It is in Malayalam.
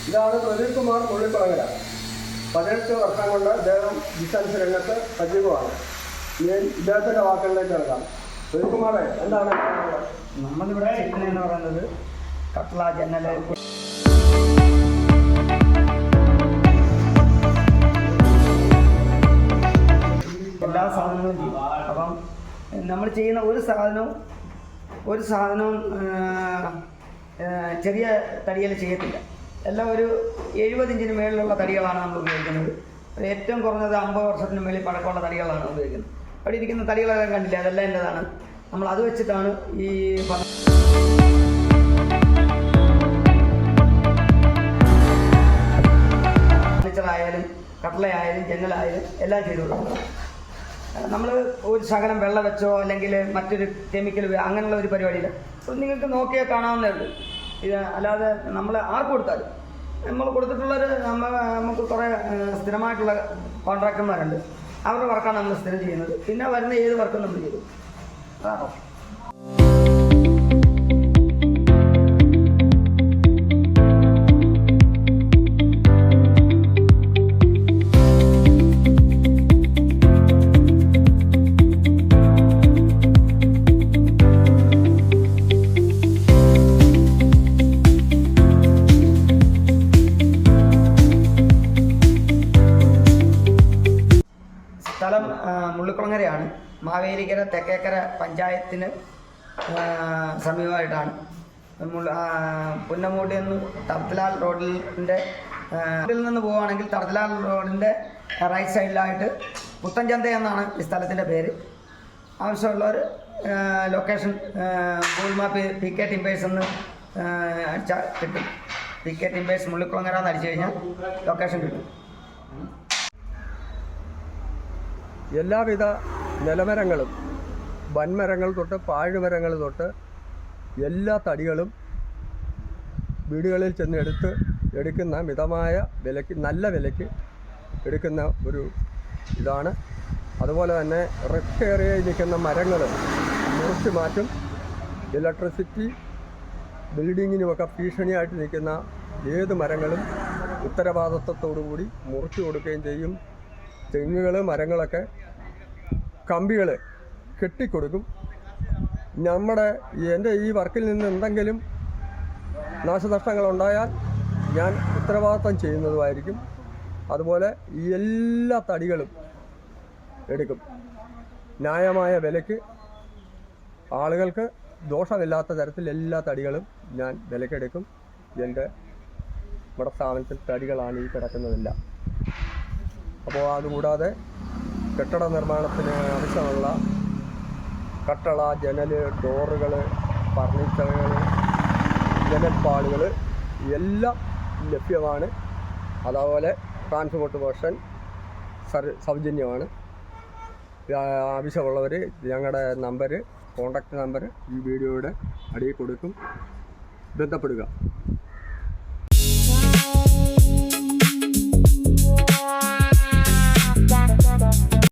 ഇതാണ് പ്രദീപ് കുമാർ മുള്ളിക്കുളങ്ങര. 18 വർഷം കൊണ്ട് അദ്ദേഹം ഡിഫൻസ് രംഗത്ത് സജീവമാണ്. ഞാൻ ഇദ്ദേഹത്തിൻ്റെ വാക്കുകളിലേക്ക് ഇറങ്ങാം. പ്രദീപ് കുമാറെ, എന്താണ് നമ്മളിവിടെ ചെയ്യുന്നതെന്ന് പറയുന്നത് കട്ട്ള, ജനൽ, എല്ലാ സാധനങ്ങളും ചെയ്യും. അപ്പം നമ്മൾ ചെയ്യുന്ന ഒരു സാധനവും ചെറിയ തടിയിൽ ചെയ്യത്തില്ല. എല്ലാം ഒരു 70 ഇഞ്ചിന് മേളിലുള്ള തടികളാണ് നമ്മൾ ഉപയോഗിക്കുന്നത്. ഏറ്റവും കുറഞ്ഞത് 50 വർഷത്തിന് മേളിൽ പഴക്കമുള്ള തടികളാണ് ഉപയോഗിക്കുന്നത്. അവിടെ ഇരിക്കുന്ന തടികളെല്ലാം കണ്ടില്ല, അതെല്ലാം എൻ്റെതാണ്. നമ്മൾ അത് വെച്ചിട്ടാണ് ഈ ഫർണിച്ചറായാലും കട്ട്ളയായാലും ജനലായാലും എല്ലാം ചെയ്തു കൊടുക്കും. നമ്മൾ ഒരു ശകലം വെള്ളം വെച്ചോ അല്ലെങ്കിൽ മറ്റൊരു കെമിക്കൽ അങ്ങനെയുള്ള ഒരു പരിപാടിയില്ല. നിങ്ങൾക്ക് നോക്കിയാൽ കാണാവുന്നേ ഉള്ളൂ. ഇത് അല്ലാതെ നമ്മൾ ആർക്ക് കൊടുത്താലും നമ്മൾ കൊടുത്തിട്ടുള്ളൊരു നമുക്ക് കുറേ സ്ഥിരമായിട്ടുള്ള കോൺട്രാക്ടർമാരുണ്ട്. അവരുടെ വർക്കാണ് നമ്മൾ സ്ഥിരം ചെയ്യുന്നത്. പിന്നെ വരുന്ന ഏത് വർക്കും നമ്മൾ ചെയ്തു. അതാണോ സ്ഥലം മുള്ളിക്കുളങ്ങരയാണ്. മാവേലിക്കര തെക്കേക്കര പഞ്ചായത്തിന് സമീപമായിട്ടാണ്. പുന്നമൂട്ടിൽ നിന്ന് തടത്തിലാൽ റോഡിൻ്റെ നിന്ന് പോവുകയാണെങ്കിൽ തടത്തിലാൽ റോഡിൻ്റെ റൈറ്റ് സൈഡിലായിട്ട് പുത്തൻചന്ത എന്നാണ് ഈ സ്ഥലത്തിൻ്റെ പേര്. ആവശ്യമുള്ളവർ location Google map PK timbers എന്ന് അടിച്ചാൽ കിട്ടും. PK ടിമ്പേഴ്സ് മുള്ളിക്കുളങ്ങര എന്ന് അടിച്ചു കഴിഞ്ഞാൽ ലൊക്കേഷൻ കിട്ടും. എല്ലാവിധ നിലമരങ്ങളും വൻമരങ്ങൾ തൊട്ട് പാഴ്മരങ്ങൾ തൊട്ട് എല്ലാ തടികളും വീടുകളിൽ ചെന്ന് എടുക്കുന്ന മിതമായ വിലയ്ക്ക്, നല്ല വിലയ്ക്ക് എടുക്കുന്ന ഒരു ഇതാണ്. അതുപോലെ തന്നെ റിസ്ക് ഏറിയയിൽ നിൽക്കുന്ന മരങ്ങൾ മുറിച്ച് മാറ്റും. ഇലക്ട്രിസിറ്റി ബിൽഡിങ്ങിനുമൊക്കെ ഭീഷണിയായിട്ട് നിൽക്കുന്ന ഏത് മരങ്ങളും ഉത്തരവാദിത്വത്തോടുകൂടി മുറിച്ചു കൊടുക്കുകയും ചെയ്യും. തെങ്ങുകൾ, മരങ്ങളൊക്കെ കമ്പികൾ കെട്ടിക്കൊടുക്കും. എൻ്റെ ഈ വർക്കിൽ നിന്ന് എന്തെങ്കിലും നാശനഷ്ടങ്ങളുണ്ടായാൽ ഞാൻ ഉത്തരവാദിത്വം ചെയ്യുന്നതുമായിരിക്കും. അതുപോലെ ഈ എല്ലാ തടികളും എടുക്കും. ന്യായമായ വിലയ്ക്ക് ആളുകൾക്ക് ദോഷമില്ലാത്ത തരത്തിൽ എല്ലാ തടികളും ഞാൻ വിലക്കെടുക്കും. നമ്മുടെ സ്ഥാപനത്തിൽ തടികളാണ് ഈ കിടക്കുന്നതെല്ലാം. അപ്പോൾ അതുകൂടാതെ കെട്ടിട നിർമ്മാണത്തിന് ആവശ്യമുള്ള കട്ടള, ജനൽ, ഡോറുകൾ, ഫർണിച്ചറുകൾ, ജനൽപ്പാളുകൾ എല്ലാം ലഭ്യമാണ്. അതുപോലെ ട്രാൻസ്പോർട്ടേഷൻ സൗജന്യമാണ്. ആവശ്യമുള്ളവർ ഞങ്ങളുടെ കോൺടാക്റ്റ് നമ്പർ ഈ വീഡിയോയുടെ അടിയിൽ കൊടുക്കും. ബന്ധപ്പെടുക.